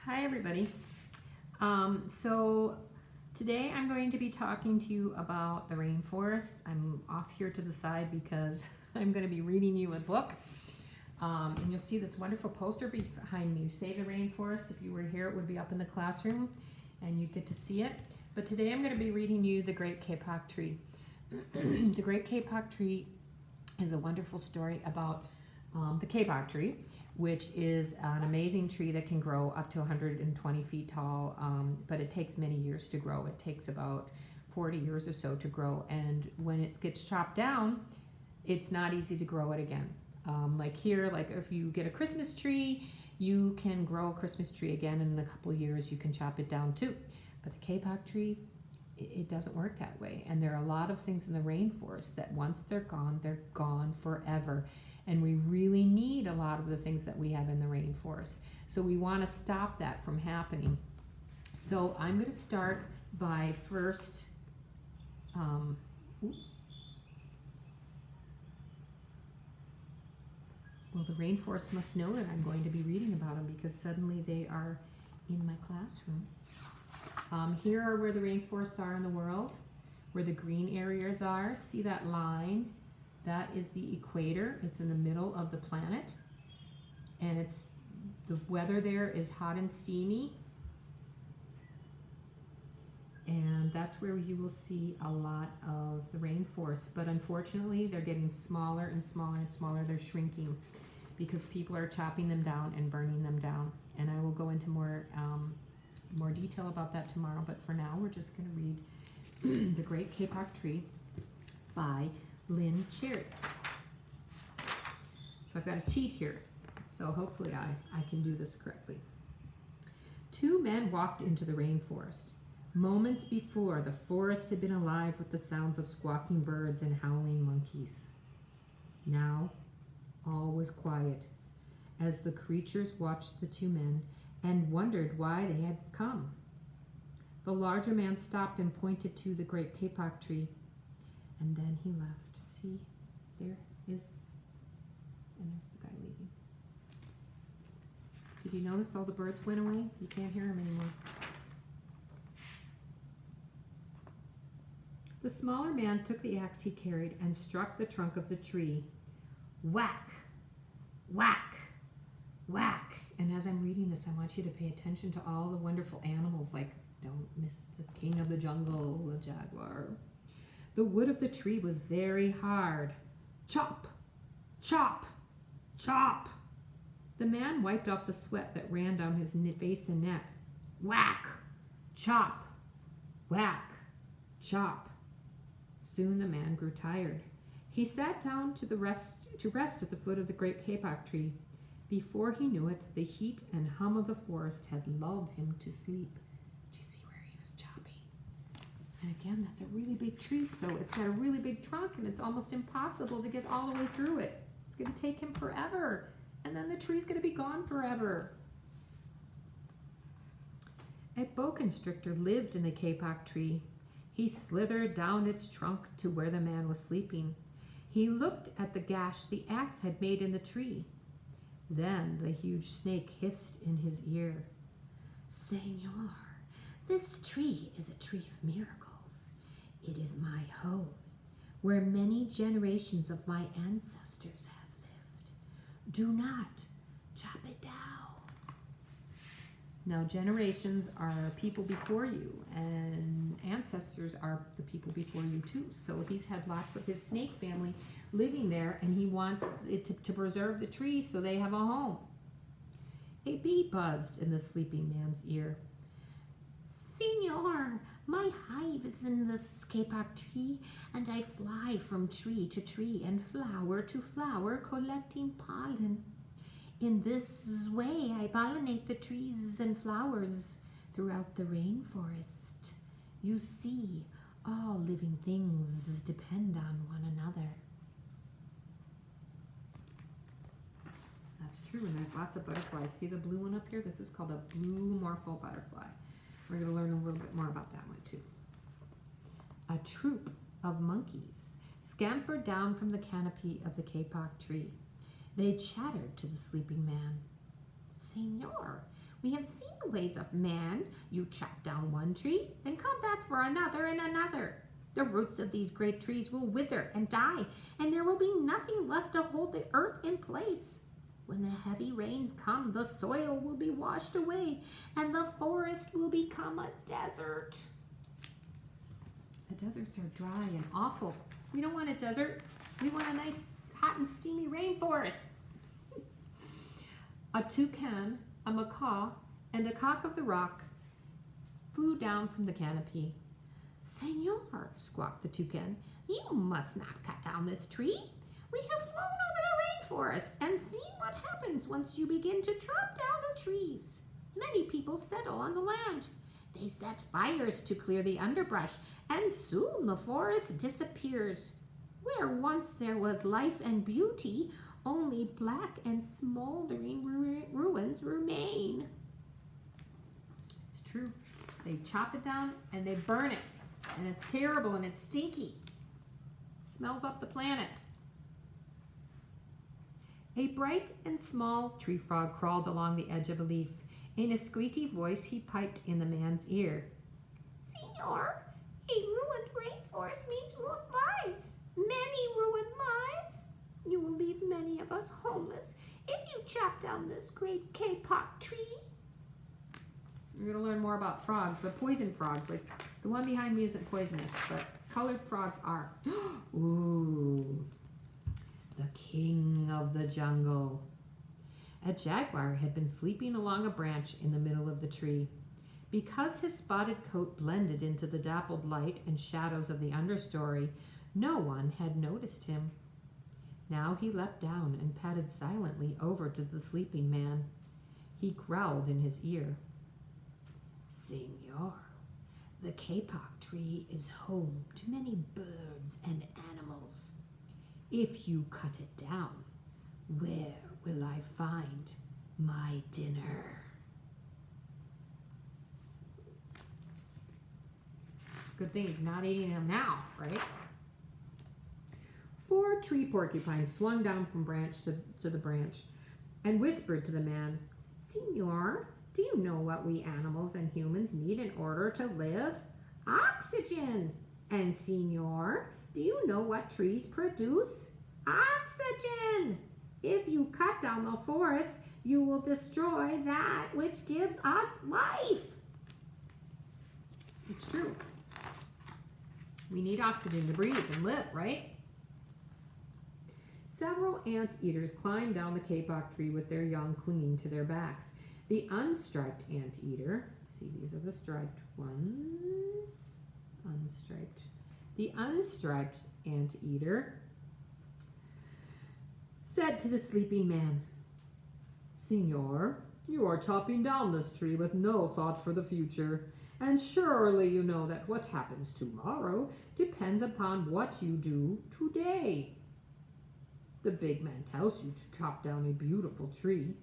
Hi everybody. So today I'm going to be talking to you about the rainforest. I'm off here to the side because I'm going to be reading you a book. And you'll see this wonderful poster behind me. Save the Rainforest. If you were here, it would be up in the classroom and you'd get to see it. But today I'm going to be reading you The Great Kapok Tree. The Great Kapok Tree is a wonderful story about the kapok tree, which is an amazing tree that can grow up to 120 feet tall, but it takes many years to grow. It takes about 40 years or so to grow, and when it gets chopped down, it's not easy to grow it again. Like here, like if you get a Christmas tree, you can grow a Christmas tree again, and in a couple of years you can chop it down too. But the kapok tree, it doesn't work that way, and there are a lot of things in the rainforest that once they're gone forever. And we really need a lot of the things that we have in the rainforest. So we want to stop that from happening. So I'm going to start by first, well, the rainforest must know that I'm going to be reading about them because suddenly they are in my classroom. Here are where the rainforests are in the world, where the green areas are. See that line? That is the equator. It's in the middle of the planet, and the weather there is hot and steamy, and that's where you will see a lot of the rainforest. But unfortunately, they're getting smaller and smaller and smaller. They're shrinking because people are chopping them down and burning them down. And I will go into more detail about that tomorrow. But for now, we're just going to read The Great Kapok Tree by Lynn Cherry. So I've got a cheat here, so hopefully I can do this correctly. Two men walked into the rainforest. Moments before, the forest had been alive with the sounds of squawking birds and howling monkeys. Now, all was quiet as the creatures watched the two men and wondered why they had come. The larger man stopped and pointed to the great kapok tree, and then he left. See, there is, and there's the guy leaving. Did you notice all the birds went away? You can't hear them anymore. The smaller man took the axe he carried and struck the trunk of the tree. Whack, whack, whack. And as I'm reading this, I want you to pay attention to all the wonderful animals, like don't miss the king of the jungle, the jaguar. The wood of the tree was very hard. Chop, chop, chop. The man wiped off the sweat that ran down his face and neck. Whack, chop, whack, chop. Soon the man grew tired. He sat down to rest at the foot of the great kapok tree. Before he knew it, the heat and hum of the forest had lulled him to sleep. And again, that's a really big tree, so it's got a really big trunk, and it's almost impossible to get all the way through it. It's going to take him forever, and then the tree's going to be gone forever. A boa constrictor lived in the kapok tree. He slithered down its trunk to where the man was sleeping. He looked at the gash the axe had made in the tree. Then the huge snake hissed in his ear. Senor, this tree is a tree of miracles. It is my home, where many generations of my ancestors have lived. Do not chop it down. Now, generations are people before you, and ancestors are the people before you too. So he's had lots of his snake family living there, and he wants it to preserve the tree so they have a home. A bee buzzed in the sleeping man's ear. Senor, my hive is in this kapok tree, and I fly from tree to tree and flower to flower, collecting pollen. In this way, I pollinate the trees and flowers throughout the rainforest. You see, all living things depend on one another. That's true, and there's lots of butterflies. See the blue one up here? This is called a blue morpho butterfly. We're going to learn a little bit more about that one too. A troop of monkeys scampered down from the canopy of the kapok tree. They chattered to the sleeping man. Senor, We have seen the ways of man. You chop down one tree, then come back for another and another. The roots of these great trees will wither and die, and there will be nothing left to hold the earth in place. When the heavy rains come, the soil will be washed away, and the forest will become a desert. The deserts are dry and awful. We don't want a desert. We want a nice, hot and steamy rainforest. A toucan, a macaw, and a cock of the rock flew down from the canopy. Senor, squawked the toucan, you must not cut down this tree. We have flown over the rainforest and seen what happens once you begin to chop down the trees. Many people settle on the land. They set fires to clear the underbrush, and soon the forest disappears. Where once there was life and beauty, only black and smoldering ruins remain. It's true. They chop it down and they burn it. And it's terrible and it's stinky. It smells up the planet. A bright and small tree frog crawled along the edge of a leaf. In a squeaky voice, he piped in the man's ear. Senor, a ruined rainforest means ruined lives. Many ruined lives. You will leave many of us homeless if you chop down this great kapok tree. We're going to learn more about frogs, but poison frogs. Like the one behind me isn't poisonous, but colored frogs are. Ooh, the king of the jungle. A jaguar had been sleeping along a branch in the middle of the tree. Because his spotted coat blended into the dappled light and shadows of the understory, no one had noticed him. Now he leapt down and padded silently over to the sleeping man. He growled in his ear. Senor, the kapok tree is home to many birds and animals. If you cut it down, where will I find my dinner? Good thing he's not eating them now, right? 4 tree porcupines swung down from branch to the branch and whispered to the man, Senor, do you know what we animals and humans need in order to live? Oxygen! And senor, do you know what trees produce? Oxygen! If you cut down the forest, you will destroy that which gives us life. It's true. We need oxygen to breathe and live, right? Several anteaters climbed down the kapok tree with their young clinging to their backs. The unstriped anteater, see, these are the striped ones, unstriped. The unstriped anteater said to the sleeping man, Senor, you are chopping down this tree with no thought for the future, and surely you know that what happens tomorrow depends upon what you do today. The big man tells you to chop down a beautiful tree.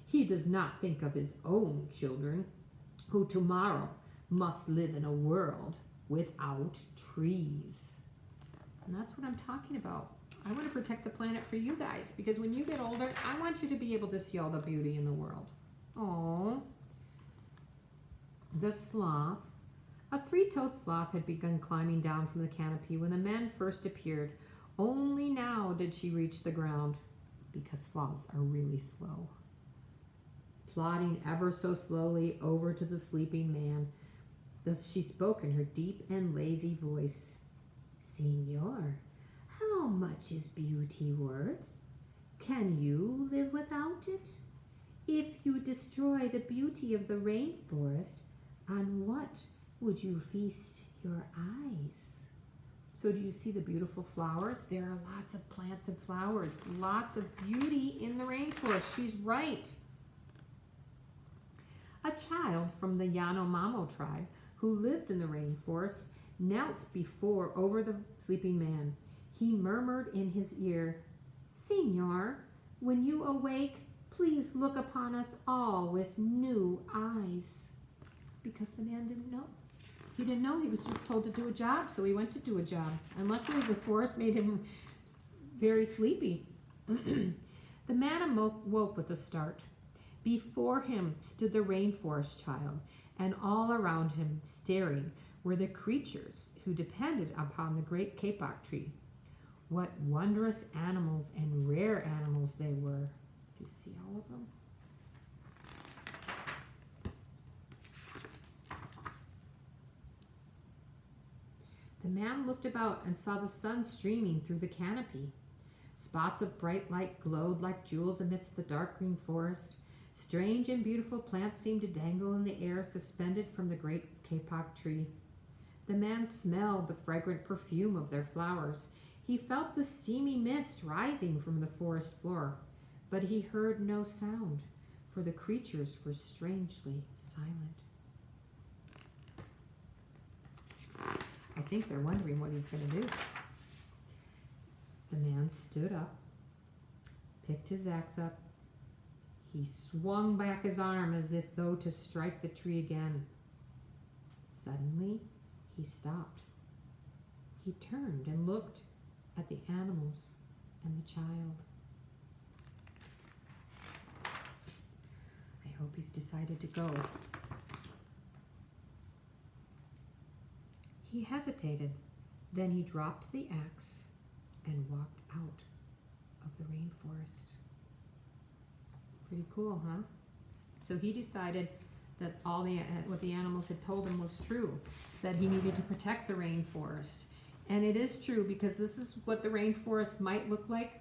He does not think of his own children, who tomorrow must live in a world without trees. And that's what I'm talking about. I want to protect the planet for you guys, because when you get older, I want you to be able to see all the beauty in the world. Oh, the sloth. A 3-toed sloth had begun climbing down from the canopy when the men first appeared. Only now did she reach the ground, because sloths are really slow. Plodding ever so slowly over to the sleeping man, thus she spoke in her deep and lazy voice. Senor, how much is beauty worth? Can you live without it? If you destroy the beauty of the rainforest, on what would you feast your eyes? So do you see the beautiful flowers? There are lots of plants and flowers, lots of beauty in the rainforest. She's right. A child from the Yanomamo tribe who lived in the rainforest knelt over the sleeping man. He murmured in his ear, Senor, when you awake, please look upon us all with new eyes. Because the man didn't know. He didn't know. He was just told to do a job, so he went to do a job. And luckily the forest made him very sleepy. The man awoke with a start. Before him stood the rainforest child, and all around him, staring, were the creatures who depended upon the great kapok tree. What wondrous animals and rare animals they were. Do you see all of them? The man looked about and saw the sun streaming through the canopy. Spots of bright light glowed like jewels amidst the dark green forest. Strange and beautiful plants seemed to dangle in the air, suspended from the great kapok tree. The man smelled the fragrant perfume of their flowers. He felt the steamy mist rising from the forest floor, but he heard no sound, for the creatures were strangely silent. I think they're wondering what he's going to do. The man stood up, picked his axe up. He swung back his arm as if though to strike the tree again. Suddenly, he stopped. He turned and looked at the animals and the child. I hope he's decided to go. He hesitated, then he dropped the axe and walked out of the rainforest. Pretty cool, huh? So he decided that what the animals had told him was true, that he needed to protect the rainforest. And it is true, because this is what the rainforest might look like.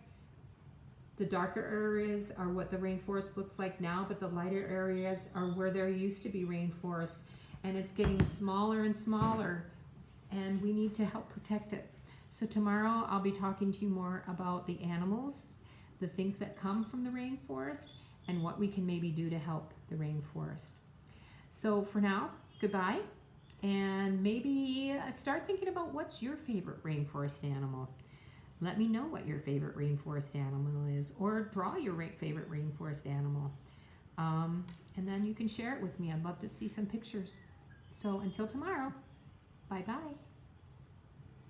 The darker areas are what the rainforest looks like now, but the lighter areas are where there used to be rainforests, and it's getting smaller and smaller, and we need to help protect it. So tomorrow I'll be talking to you more about the animals, the things that come from the rainforest, and what we can maybe do to help the rainforest. So for now, goodbye, and maybe start thinking about what's your favorite rainforest animal. Let me know what your favorite rainforest animal is, or draw your favorite rainforest animal. And then you can share it with me. I'd love to see some pictures. So until tomorrow, bye-bye.